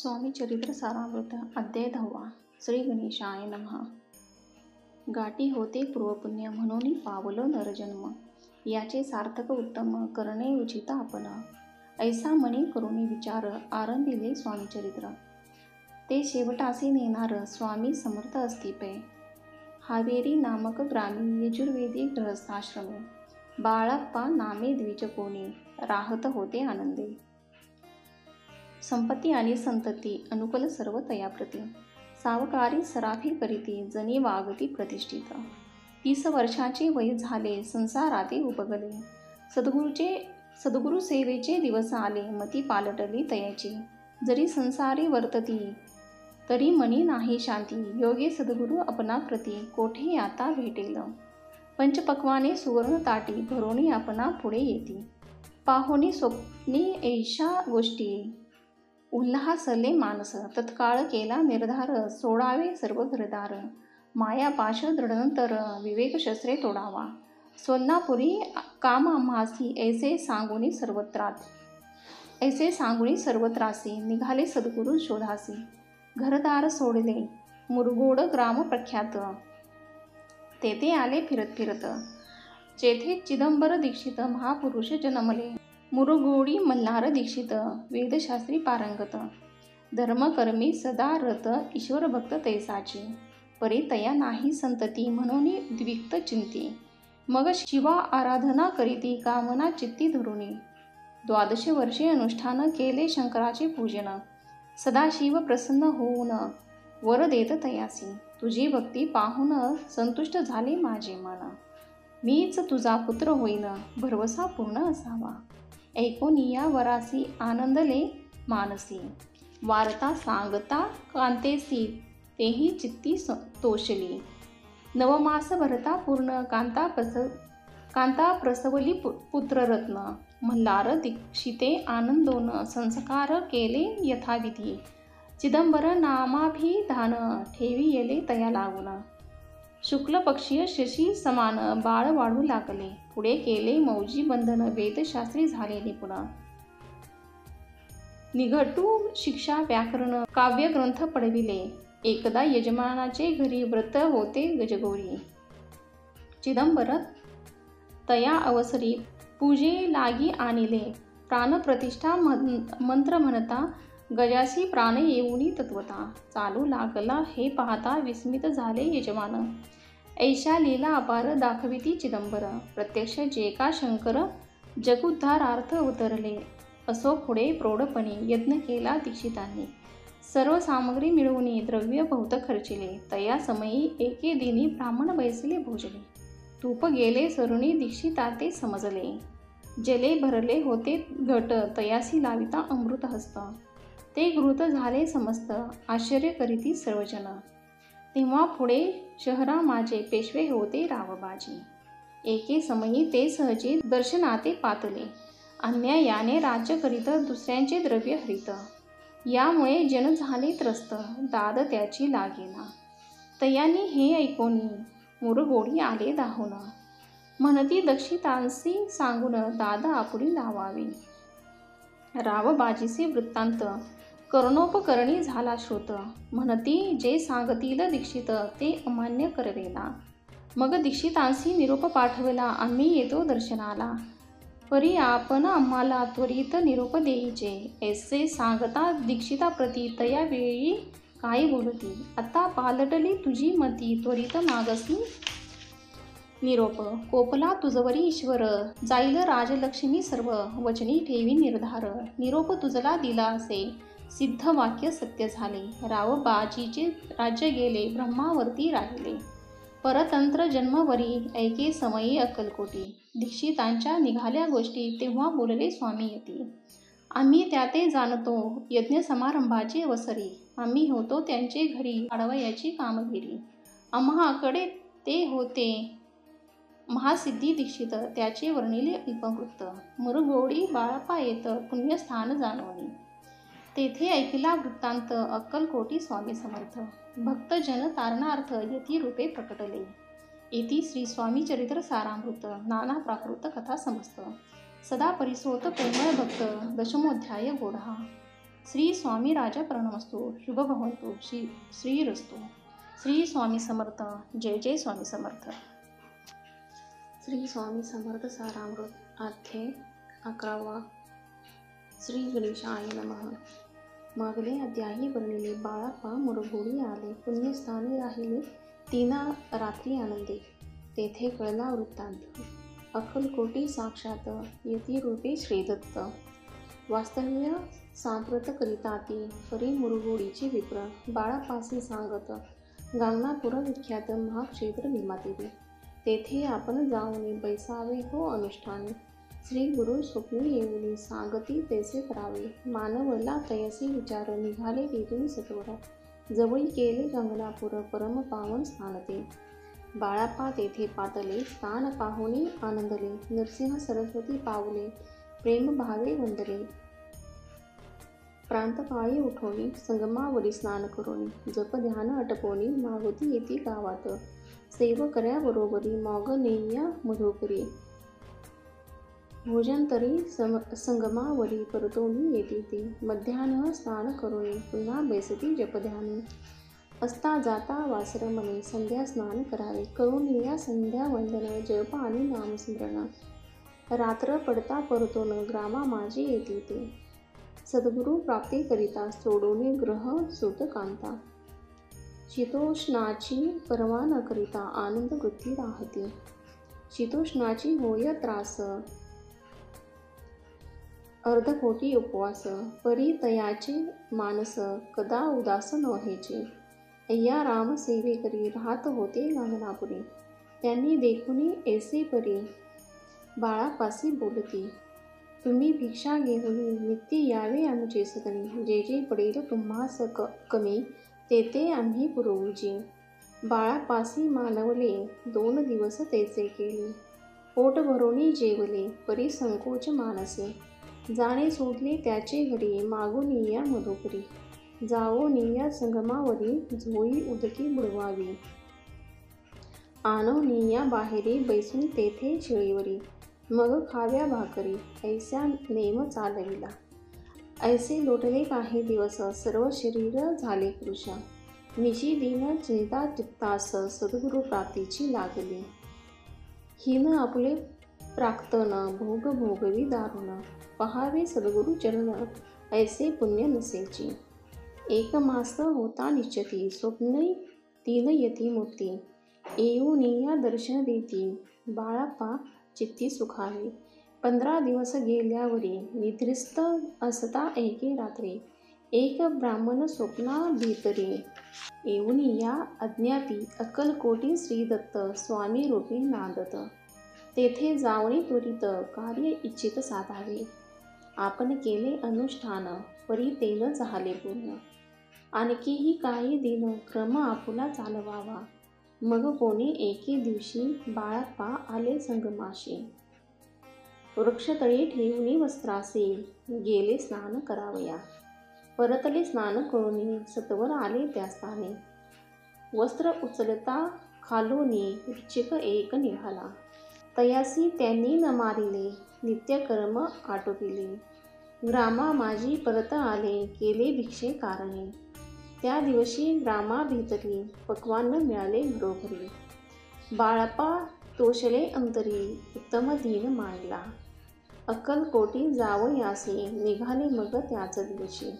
स्वामी चरित्र सारामृत अध्याय 10 श्री गणेशाय नमः। गाठी होते पूर्वपुण्य म्हणून पावलो नरजन्म, याचे सार्थक उत्तम करणे उचित आपण। ऐसा मनी करुणी विचार आरंभिले स्वामी चरित्र, ते शेवटासी नेणार स्वामी समर्थ अस्तिपे। हावेरी नामक ग्रामी यजुर्वेदी गृहस्थाश्रमे, बाळप्पा नामे द्विज कोणी राहत होते आनंदे। संपत्ती आणि संतती अनुकूल सर्व तयाप्रती, सावकारी सराफी करीती जनी वागती प्रतिष्ठित। 30 वर्षाचे वय झाले संसाराती उपगले, सद्गुरु सेवेचे दिवस आले मती पालटली तयाची। जरी संसारी वर्तती तरी मनी नाही शांती, योगे सद्गुरु अपना प्रती कोठे आता भेटेल। पंचपक्वाने सुवर्ण ताटी भरोणी आपणा पुढे येती, पाहोनी स्वप्नी ऐशा गोष्टी उल्हासले मानस। तत्काळ केला निर्धार सोडावे सर्व घरदार, मायापाश दृढनंतर विवेक शस्त्रे तोडावा। स्वल्नापुरी काम आम्हासी ऐसे सांगुनी सर्वत्रासी, निघाले सद्गुरु शोधासी। घरदार सोडले मुरगोड ग्राम प्रख्यात, तेथे आले फिरत फिरत। जेथे चिदंबर दीक्षित महापुरुष जन्मले, मुरगोडी मल्हार दीक्षित वेदशास्त्री पारंगत। धर्मकर्मी सदा रत ईश्वर भक्त तैसाची, परी तया नाही संतती म्हणून द्विक्त चिंती। मग शिवा आराधना करीती कामना चित्ती धरुणी, 12 वर्षे अनुष्ठान केले शंकराचे पूजन। सदाशिव प्रसन्न होऊन वर देत तयासी, तुझी भक्ती पाहून संतुष्ट झाले माझे मन। मीच तुझा पुत्र होईन भरवसा पूर्ण असावा, ऐकून या वरासी आनंदले मानसी। वार्ता सांगता कांतेसी तेही चित्ती तोषली, नवमास भरता पूर्ण कांता प्रसवली पुत्ररत्न। मल्हार दीक्षिते आनंदोन संस्कार केले यथाविधी, चिदंबर नामाभिधान ठेवी येले तया लागून। शुक्ल पक्षीय शशी समान बाळ वाढू लागले, पुढे केले मौजी बंधन वेदशास्त्री झाले निपुण। निघटू शिक्षा व्याकरण काव्यग्रंथ पडविले, एकदा यजमानाचे घरी व्रत होते गजगौरी। चिदंबर तया अवसरी पूजे लागी आणिले, प्राणप्रतिष्ठा मंत्र म्हणता गजासी प्राण येऊनी तत्वता। चालू लागला हे पाहता विस्मित झाले यजमान, ऐशा लीला अपार दाखविती चिदंबर। प्रत्यक्ष जे का शंकर जगुद्धारार्थ अवतरले, असो पुढे प्रौढपणी यज्ञ केला दीक्षितांनी। सर्व सामग्री मिळवून द्रव्य बहुत खर्चिले, तया समयी एके दिनी ब्राह्मण बैसले भोजले। तूप गेले सरुणी दीक्षिता ते समजले, जले भरले होते घट तयासी लाविता अमृत हस्त। ते घृत झाले समस्त आश्चर्य करीती सर्वजन। तेव्हा पुढे शहरा माझे पेशवे होते रावबाजी, एके समयी ते सहजी दर्शनाते पातले। अन्यायाने राज्य करीत दुसऱ्यांचे द्रव्य हरित, यामुळे जन झाले त्रस्त दाद त्याची लागेना। तयानी हे ऐकोनी मुरगोडी आले धावून, म्हणती दक्षितांसी सांगून दाद आपुडी लावावी। रावबाजीचे वृत्तांत कर्णोपकरणी झाला श्रुत, म्हणती जे सांगतील दीक्षित ते अमान्य करवेना। मग दीक्षितांसी निरोप पाठवला आम्ही येतो दर्शनाला, परी आपण आम्हाला त्वरित निरोप देईचे। ऐसे सांगता दीक्षिताप्रती तया वेळी काय बोलती, आता पालटली तुझी मती त्वरित मागसी निरोप। कोपला तुझवरी ईश्वर जाईल राजलक्ष्मी सर्व, वचनी ठेवी निर्धार निरोप तुझला दिला असे सिद्ध वाक्य सत्य झाले। रावबाजीचे राज्य गेले ब्रह्मावरती राहिले, परतंत्र जन्मवरी ऐके समयी अक्कलकोटी। दीक्षितांच्या निघाल्या गोष्टी तेव्हा बोलले स्वामी यती, आम्ही त्याते जाणतो यज्ञ समारंभाची अवसरी। आम्ही होतो त्यांचे घरी वाढवयाची कामगिरी, आम्हाकडे ते होते महासिद्धी दीक्षित त्याचे वर्णिले अल्पवृत्त। मुरगोडी बाळप्पा येत पुण्यस्थान जाणवणी, तेथे ऐकला वृत्तांत अक्कलकोटी स्वामी समर्थ। भक्तजन तारणार्थ यती रूपे प्रकटले, इति श्री स्वामी चरित्र सारामृत नाना प्राकृत कथा समस्त। सदा परिसोत प्रेमळ भक्त दशमोध्याय गोढा। श्री स्वामी राजा प्रणमस्तु. शुभ भवंतु. श्रीरस्तु. श्री स्वामी समर्थ. जय जय स्वामी समर्थ. श्री स्वामी समर्थ सारामृत. अध्याय 11. श्री गणेशाय नमः. मागले अध्यायी वर्णिले. बाळाप्पा मुरगुडी आले. पुण्यस्थानी राहिले 3 रात्री आनंदी. तेथे कळला वृत्तांत. अक्कलकोटी साक्षात यतिरूपे श्रीदत्त. वास्तव्य सांप्रत करिता ती परी मुरगुडीचे विप्र. बाळाप्पासी सांगत गांगणापुर विख्यात महाक्षेत्र भीमादेवी. तेथे आपण जाऊन बैसावे हो अनुष्ठानी. श्री गुरु स्वप्नी येऊनी सांगती तैसे करावे. मानवला तैसे विचार निघाले तेथून सत्वर. जवळी केले गंगनापूर परम पावन स्थान ते. बाळाप्पा तेथे पातले. स्थान पाहुणी आनंदले. नरसिंह सरस्वती पावले प्रेम भावे वंदले. प्रांतकाळी उठोनी संगमावरी स्नान करोनी. जप ध्यान अटपोनी मागोती येती गावात. सेवकऱ्याबरोबरी मॉगनेय मधुकरी. भोजनतरी संगमावरी परतोनी येती ती. मध्यान्ह स्नान करोनी पुन्हा बैसती जपध्यानी. असता जाता वासरमने संध्या स्नान करावे. करुनिया संध्या वंदन जप आणि नामस्मरण. रात्र पडता परतोन ग्रामा माझी येती ते. सद्गुरु प्राप्ती करिता सोडोने ग्रह सुत कांता. शीतोष्णाची परवा न करिता आनंद वृत्ती राहती. शीतोष्णाची होय त्रास अर्धकोटी उपवास. परी तयाचे मानस कदा उदास न व्हायचे. अय्या राम सेवे करी राहत होते गांगणापुरी. त्यांनी देखुनी ऐसे परी बाळापासी बोलती. तुम्ही भिक्षा घेऊन नित्य यावे आमचे सदनी. जे जे पडेल तुम्हास कमी ते आम्ही पुरवूजी. बाळापासी मानवले 2 दिवस तेचे केले. पोट भरोनी जेवले परी संकोच मानसे. जाणे सोडले त्याचे घरी मागून या मधुकरी. जावो निया संगमावरी झोई उदकी बुडवावी. आणो निया बाहेरी बैसून तेथे शिळीवरी. मग खाव्या भाकरी ऐसा नेम चालविला. ऐसे लोटले काही दिवस सर्व शरीर झाले कृश. निशी दिन चिंता चित्तास सद्गुरु प्राप्तीची लागली. हिन आपले प्राक्तन भोग भोगवी दारुण. पहावे सद्गुरु चरण ऐसे पुण्य नसेची. 1 मास होता निश्चिती स्वप्ने 3 यती मूर्ती. येऊनिया दर्शन देती बाळाप्पा चित्ती सुखावे. 15 दिवस गेल्यावरी निद्रिस्त असता एके रात्री. एक ब्राह्मण स्वप्ना भीतरी येऊनिया अज्ञाती अक्कलकोटी श्रीदत्त स्वामी रूपी नांदत. तेथे जावणे त्वरित कार्य इच्छित साधावे. आपण केले अनुष्ठान परी तेन झाले पूर्ण. आणखीही काही दिन क्रम आपुला चालवावा. मग कोणी एके दिवशी बाळाप्पा आले संगमाशी. वृक्षतळी ठेवून वस्त्रासे गेले स्नान करावया. परतले स्नान करून सत्वर आले त्या स्थानी. वस्त्र उचलता खालोनी वृश्चिक एक निघाला. तयासी त्यांनी न मारिले नित्यकर्म आटोपिले. ग्रामा माझी परत आले केले भिक्षे कारणे. त्या दिवशी ग्रामाभीतरी पक्वान्न मिळाले घरोघरी. बाळाप्पा तोषले अंतरी उत्तम दिन मांडला. अक्कलकोटी जावयासी निघाले मग त्याच दिवशी.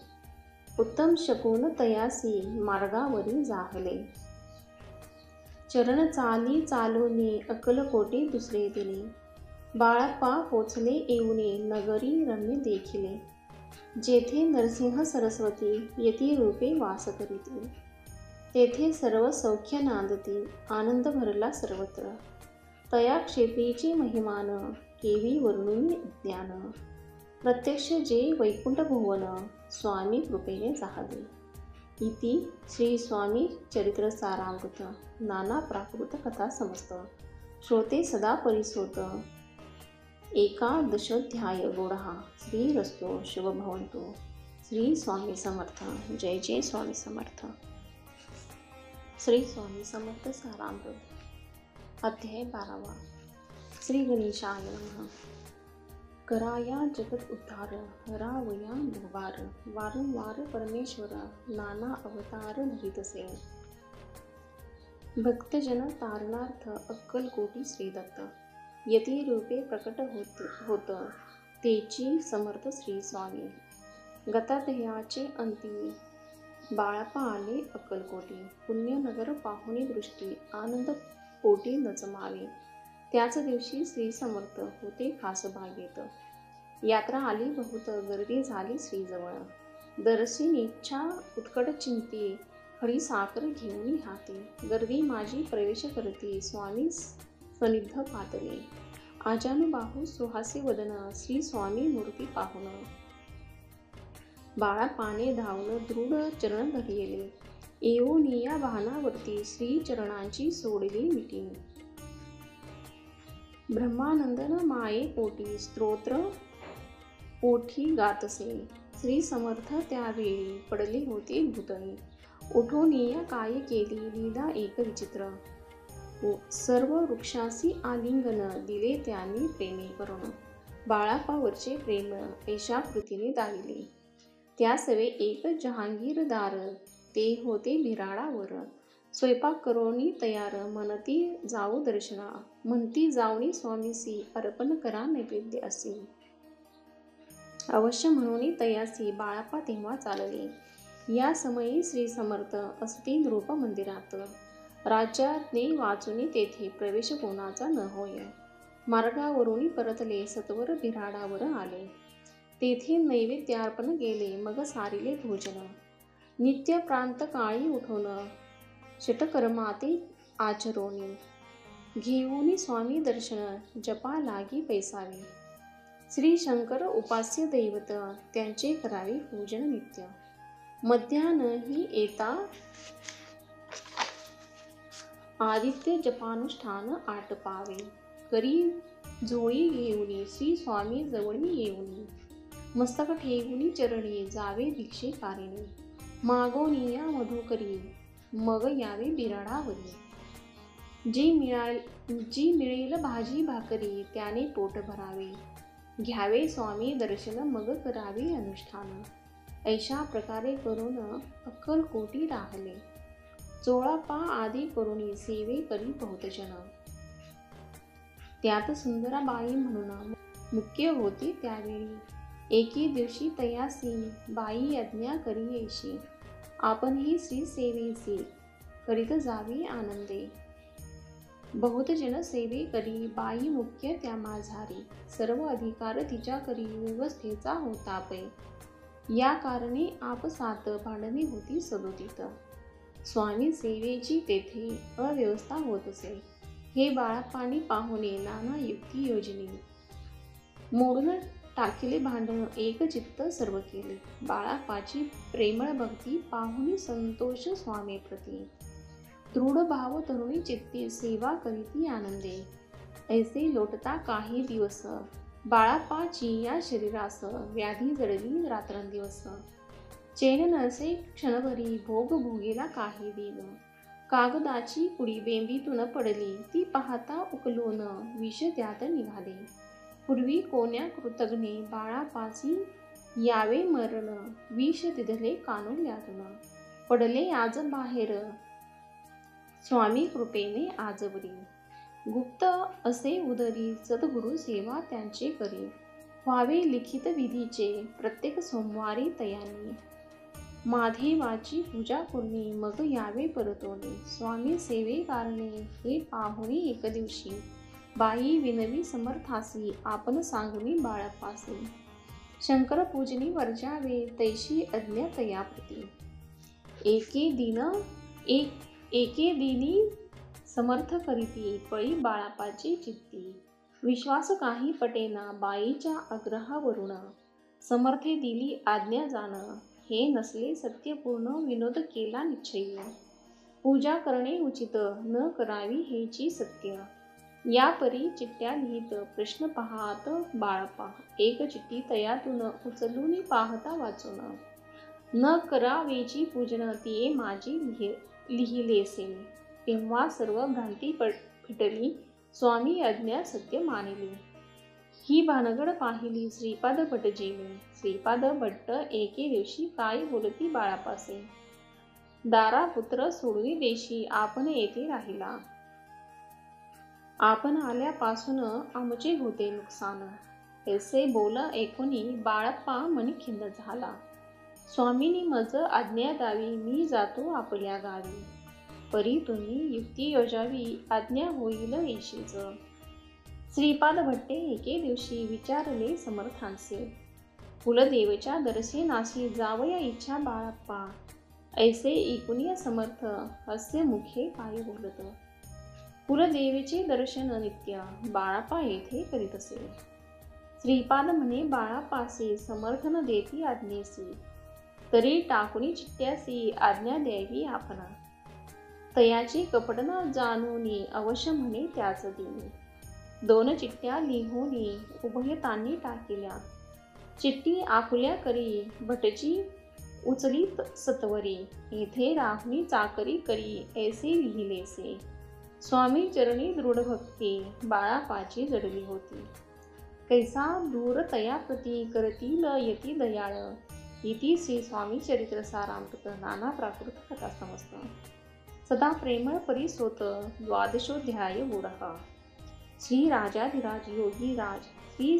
उत्तम शकून तयासी मार्गावरी जाहले. चरण चाली चालूनी अक्कलकोटी दुसरे दिनी. बाळाप्पा पोचले येऊनी नगरी रम्य देखिले. जेथे नरसिंह सरस्वती यतिरूपे वास करीती. तेथे सर्व सौख्य नांदती आनंद भरला सर्वत्र. तया क्षेत्रीची महिमान केवी वर्णून ज्ञान. प्रत्यक्ष जे वैकुंठ भुवन स्वामी कृपेने जाहले. इति श्री स्वामी चरित्र सारामृत. नाना प्राकृत कथा समस्त. श्रोते सदा परिसोत. 11ध्याय गोडहा. श्रीरस्तु. शुभ भवंतु. श्री स्वामी समर्थ. जय जय स्वामी समर्थ. श्री स्वामी समर्थ सारामृत. अध्याय 12. श्री गणेशाय नमः. कराया जगत उद्धार, रावया भुवार, वारंवार परमेश्वर, नाना अवतार धरितसे. भक्तजन तारणार्थ अक्कलकोटी श्रीदत्त, यती रूपे प्रकट होत तेची समर्थ श्री स्वामी. गतादह्याचे अंती बाळापा आले अक्कलकोटी, पुण्यनगर पाहुणी दृष्टी आनंद पोटी नचमावे. त्याच दिवशी श्री समर्थ होते खास बागेत. यात्रा आली बहुत, गर्दी झाली श्रीजवळ. दर्शन इच्छा उत्कट चिंती, खडी साखर घेऊन हाती. गर्दी माझी प्रवेश करती, स्वामी सनिध पातले. आजानुबाहू सुहासी वदन, श्री स्वामी मूर्ती पाहुन. बाळापाने धावून दृढ चरण धरिले, येऊनिया वाहनावरती श्री चरणांची सोडली मिठी. ब्रह्मानंदन माये पोटी स्तोत्र पोठी गातसे. श्री समर्थ त्यावेळी पडले होते भूतळी. उठोनिया काय केली लीला एक विचित्र. सर्व वृक्षासी आलिंगन दिले त्यांनी प्रेमी करून. बाळापावरचे प्रेम ऐशा कृतीने दाविले. त्या सवे एक जहांगीरदार, ते होते बिराडावर. स्वयंपाक करोनी तयार, म्हणती जाऊ दर्शना. म्हणती जाऊनी स्वामीसी, अर्पण करा नैवेद्य असे. अवश्य म्हणून तयासी बाळापा तेव्हा चालले. या समयी श्री समर्थ असती नृप मंदिरात. राज्याज्ञे वाचून तेथे प्रवेश कोणाचा न होय. मार्गावरून परतले सत्वर बिराडावर आले. तेथे नैवेद्यार्पण केले, मग सारिले भोजन. नित्य प्रांत काळी उठून षटकर्माते आचरोनी. घेऊन स्वामी दर्शन जपा लागी पैसावे. श्री शंकर उपास्य दैवत, त्यांचे करावे पूजन नित्य. मध्यान्ही येता आदित्य जपानुष्ठान आटपावे. करी जोळी घेऊनी श्री स्वामी जवळी येऊनी. मस्तक ठेवून चरणी जावे भिक्षे कारिणी. मागोनिया मधुकरी मग यावे बिराडावरी. जी मिळेल भाजी भाकरी त्याने पोट भरावे. घ्यावे स्वामी दर्शन मग करावे अनुष्ठान. ऐशा प्रकारे करून अक्कलकोटी राहले. चोळापा आदी करून सेवे करी बहुतजन. त्यात सुंदराबाई म्हणून मुख्य होती त्यावेळी. एके दिवशी तयासी बाई आज्ञा करी ऐशी. आपणही श्री सेवेसी करीत जावे आनंदे. बहुत जन सेवे करी बाई मुख्य त्या माझारी. सर्व अधिकार तिच्या करी व्यवस्थेचा होता पै. या कारणे आपसात भांडणे होती सदोदित. स्वामी सेवेची तेथे अव्यवस्था होत असे. हे बाळापाणी पाहुणे नाना युक्ती योजनी. मोडून टाकिले भांडण एक चित्त सर्व केले. बाळापाची प्रेमळ भक्ती पाहुनी संतोष स्वामी प्रती. दृढ भाव तरुणी चित्ती सेवा करीती आनंदे. ऐसे लोटता काही दिवस बाळापाची या शरीरास व्याधी जडली रात्रंदिवस. चैन नसे क्षणभरी भोग भोगेला काही दिन. कागदाची पुडी बेंबीतून पडली ती पाहता उकलून विष त्यात निघाले. पूर्वी कोण्या कृतज्ञे बाळापासी यावे मरण. विष तिधले कानुल्यातून पडले आज बाहेर स्वामी कृपेने आजवरी. गुप्त असे उदरी सद्गुरु सेवा त्यांचे करी. व्हावे लिखित विधीचे प्रत्येक सोमवारी तयांनी. माधेवाची पूजा करुनी मग यावे परतोनी. स्वामी सेवे कारणे हे पाहुणी एक दिवशी. बाई विनवी समर्थासी आपण सांगुनी बाळापासी. शंकर पूजनी वर्जावे तैशी आज्ञा तयाप्रती. एके दिनी समर्थ करीती पळी बाळापाची चित्ती. विश्वास काही पटेना बाईच्या आग्रहावरून. समर्थे दिली आज्ञा जाण हे नसले सत्यपूर्ण. विनोद केला निश्चयी. पूजा करणे उचित न करावी हेची सत्य. या परी चिठ्ठ्या लिहित प्रश्न पाहात बाळापा. एक चिठ्ठी तयातून उचलून पाहता वाचून. न करावेची पूजन तिये माझी लिहिलेसे. तेव्हा सर्व भ्रांती फिटली स्वामी आज्ञा सत्य मानिली. ही भानगड पाहिली श्रीपाद भटजीने. श्रीपाद भट्ट एके दिवशी काय बोलती बाळापासे. दारा पुत्र सोडवी देशी आपण येथे राहिला. आपण आल्यापासून आमचे होते नुकसान. ऐसे बोल ऐकुनी बाळप्पा मनी खिन्न झाला. स्वामींनी मज आज्ञा द्यावी मी जातो आपल्या गावी. परी तुम्ही युक्ती योजावी आज्ञा होईल येशीच. श्रीपाद भट्टे एके दिवशी विचारले समर्थांचे. कुलदेवच्या दर्शनाशी जावया इच्छा बाळप्पा. ऐसे ऐकुनी समर्थ हास्य मुखे काय बोलत. कुलदेवीचे दर्शन नित्य बाळप्पा येथे करीत असे. श्रीपाद म्हणे बाळापासी समर्थन देती आज्ञेसी. तरी टाकुनी चिट्ट्यासी आज्ञा द्यावी आपण. तयाची कपट न जाणूनी अवश्य म्हणे त्याच दिनी. 2 चिठ्ठ्या लिहूनी उभयतांनी टाकिल्या. चिठ्ठी आकुल्या करी भटजी उचलीत सत्वरी. येथे राहुनी चाकरी करी ऐसे लिहिलेसे. स्वामी चरणी दृढ भक्ती बाळापाची जडली होती. कैसा दूर तया प्रती करतील यती दयाळ. इति श्री स्वामी चरित्र सारामृत नाना प्राकृत कथा समस्त. सदा प्रेमळ परिसोत 12ोऽध्याय गूढः. श्री राजाधिराज योगी राज श्री